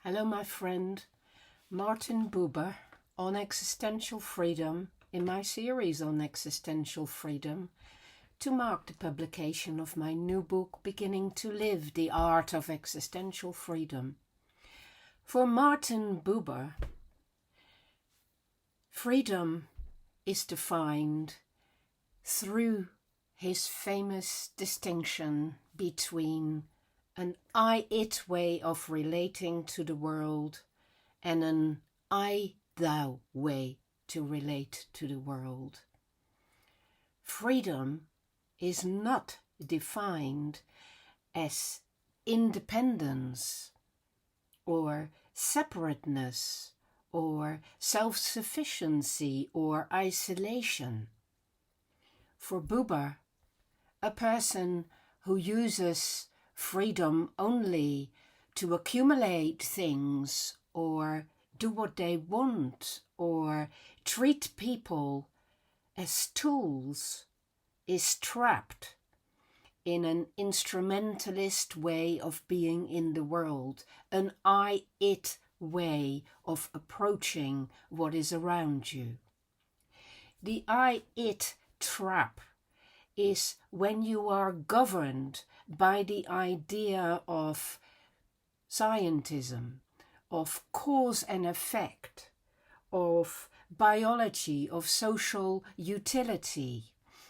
Hello, my friend, Martin Buber, on existential freedom, in my series on existential freedom, to mark the publication of my new book, Beginning to Live, the Art of Existential Freedom. For Martin Buber, freedom is defined through his famous distinction between an I-it way of relating to the world and an I-thou way to relate to the world. Freedom is not defined as independence or separateness or self-sufficiency or isolation. For Buber, a person who uses freedom only to accumulate things or do what they want or treat people as tools is trapped in an instrumentalist way of being in the world, an I-it way of approaching what is around you. The I-it trap is when you are governed by the idea of scientism, of cause and effect, of biology, of social utility.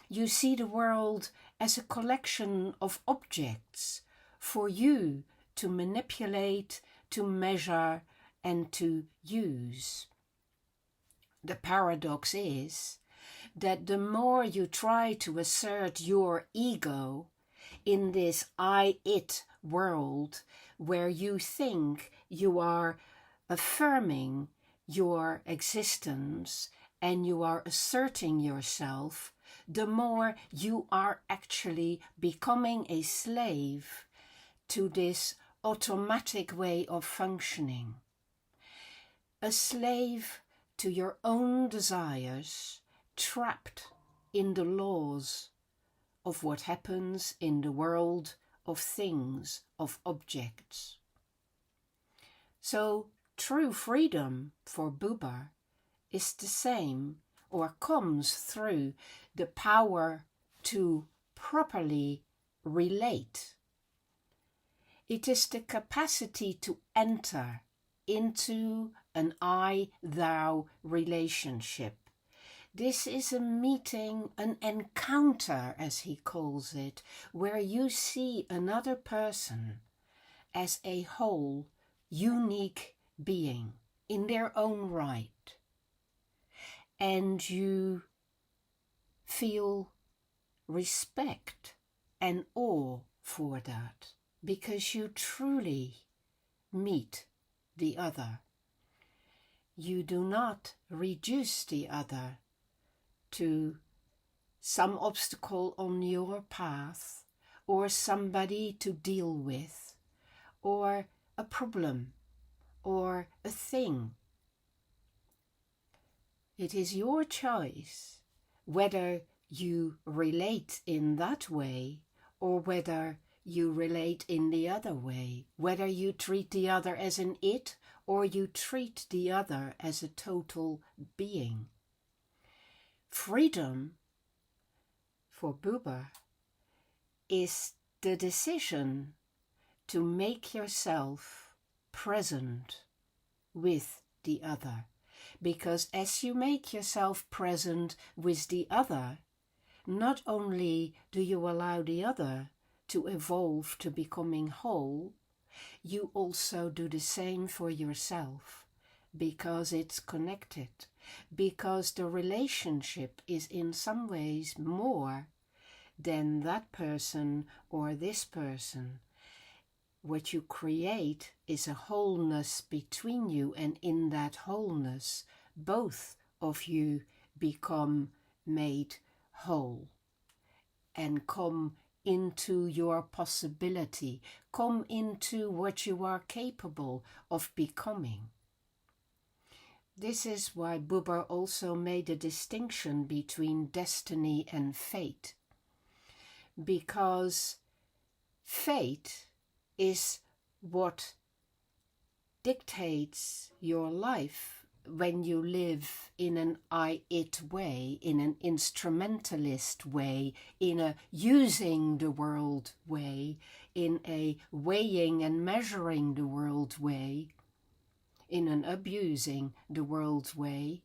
You see the world as a collection of objects for you to manipulate, to measure, and to use. The paradox is that the more you try to assert your ego in this I-it world where you think you are affirming your existence and you are asserting yourself, the more you are actually becoming a slave to this automatic way of functioning. A slave to your own desires, trapped in the laws of what happens in the world of things, of objects. So true freedom for Buber is the same, or comes through the power to properly relate. It is the capacity to enter into an I-thou relationship. This is a meeting, an encounter, as he calls it, where you see another person as a whole, unique being in their own right. And you feel respect and awe for that, because you truly meet the other. You do not reduce the other to some obstacle on your path, or somebody to deal with, or a problem, or a thing. It is your choice whether you relate in that way or whether you relate in the other way, whether you treat the other as an it or you treat the other as a total being. Freedom, for Buber, is the decision to make yourself present with the other. Because as you make yourself present with the other, not only do you allow the other to evolve to becoming whole, you also do the same for yourself, because it's connected, because the relationship is in some ways more than that person or this person. What you create is a wholeness between you, and in that wholeness, both of you become made whole and come into your possibility, come into what you are capable of becoming. This is why Buber also made a distinction between destiny and fate, because fate is what dictates your life when you live in an I-it way, in an instrumentalist way, in a using the world way, in a weighing and measuring the world way, in an abusing the world way.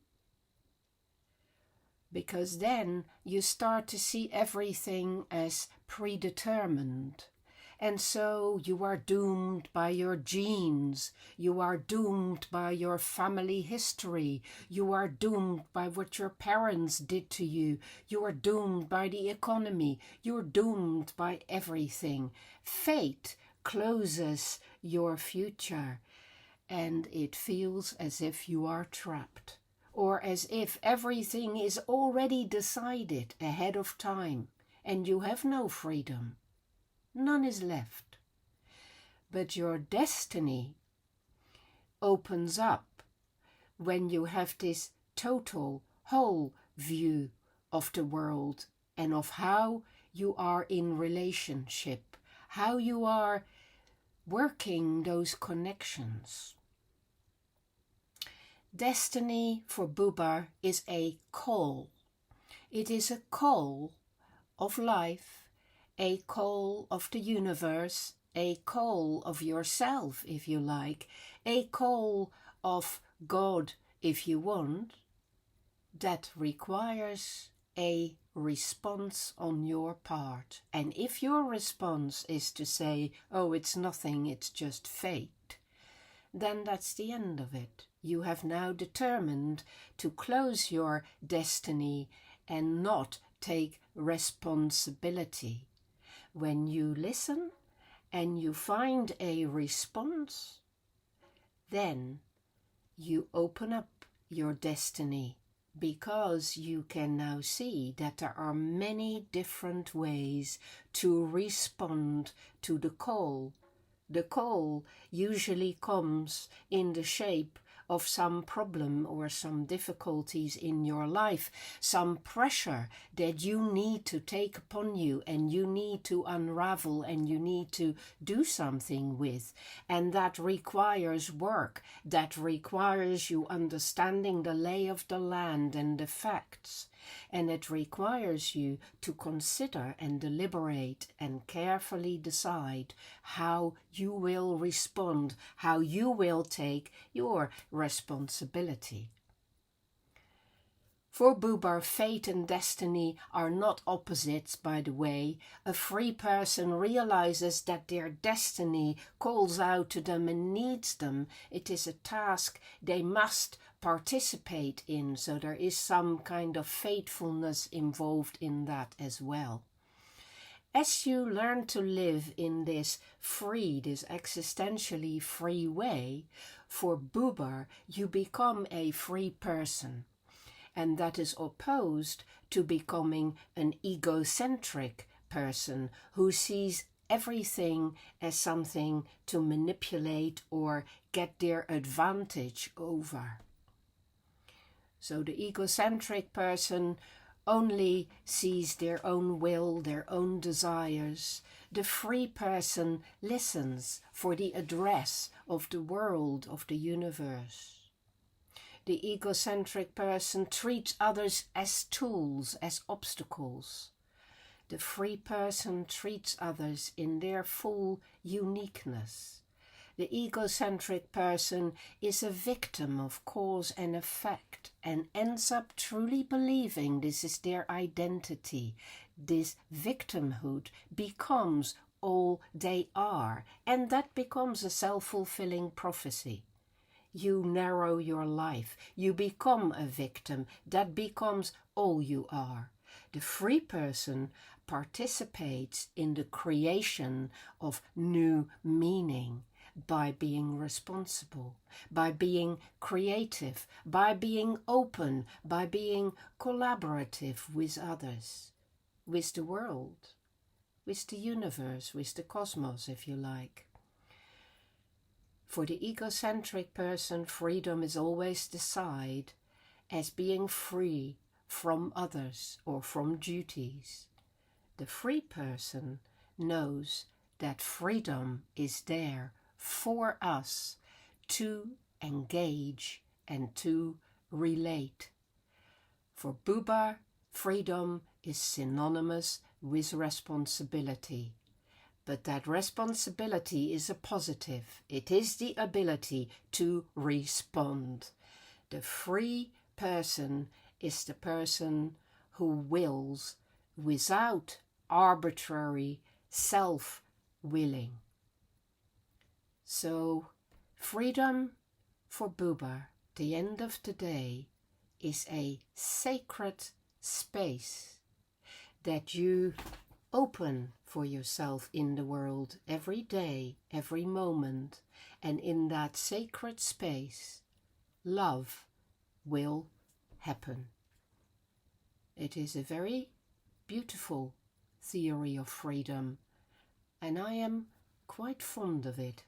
Because then you start to see everything as predetermined. And so you are doomed by your genes, you are doomed by your family history, you are doomed by what your parents did to you, you are doomed by the economy, you're doomed by everything. Fate closes your future, and it feels as if you are trapped, or as if everything is already decided ahead of time, and you have no freedom. None is left. But your destiny opens up when you have this total, whole view of the world and of how you are in relationship, how you are working those connections. Destiny for Buber is a call. It is a call of life, a call of the universe, a call of yourself, if you like, a call of God, if you want, that requires a response on your part. And if your response is to say, oh, it's nothing, it's just fate, then that's the end of it. You have now determined to close your destiny and not take responsibility. When you listen and you find a response, then you open up your destiny, because you can now see that there are many different ways to respond to the call. The call usually comes in the shape of some problem or some difficulties in your life, some pressure that you need to take upon you and you need to unravel and you need to do something with. And that requires work, that requires you understanding the lay of the land and the facts. And it requires you to consider and deliberate and carefully decide how you will respond, how you will take your responsibility. For Buber, fate and destiny are not opposites, by the way. A free person realizes that their destiny calls out to them and needs them. It is a task they must participate in, so there is some kind of faithfulness involved in that as well. As you learn to live in this free, this existentially free way, for Buber, you become a free person. And that is opposed to becoming an egocentric person who sees everything as something to manipulate or get their advantage over. So the egocentric person only sees their own will, their own desires. The free person listens for the address of the world, of the universe. The egocentric person treats others as tools, as obstacles. The free person treats others in their full uniqueness. The egocentric person is a victim of cause and effect and ends up truly believing this is their identity. This victimhood becomes all they are, and that becomes a self-fulfilling prophecy. You narrow your life, you become a victim, that becomes all you are. The free person participates in the creation of new meaning by being responsible, by being creative, by being open, by being collaborative with others, with the world, with the universe, with the cosmos, if you like. For the egocentric person, freedom is always decided as being free from others or from duties. The free person knows that freedom is there for us to engage and to relate. For Buber, freedom is synonymous with responsibility. But that responsibility is a positive. It is the ability to respond. The free person is the person who wills without arbitrary self-willing. So, freedom for Buber, the end of the day, is a sacred space that you open for yourself in the world every day, every moment, and in that sacred space, love will happen. It is a very beautiful theory of freedom, and I am quite fond of it.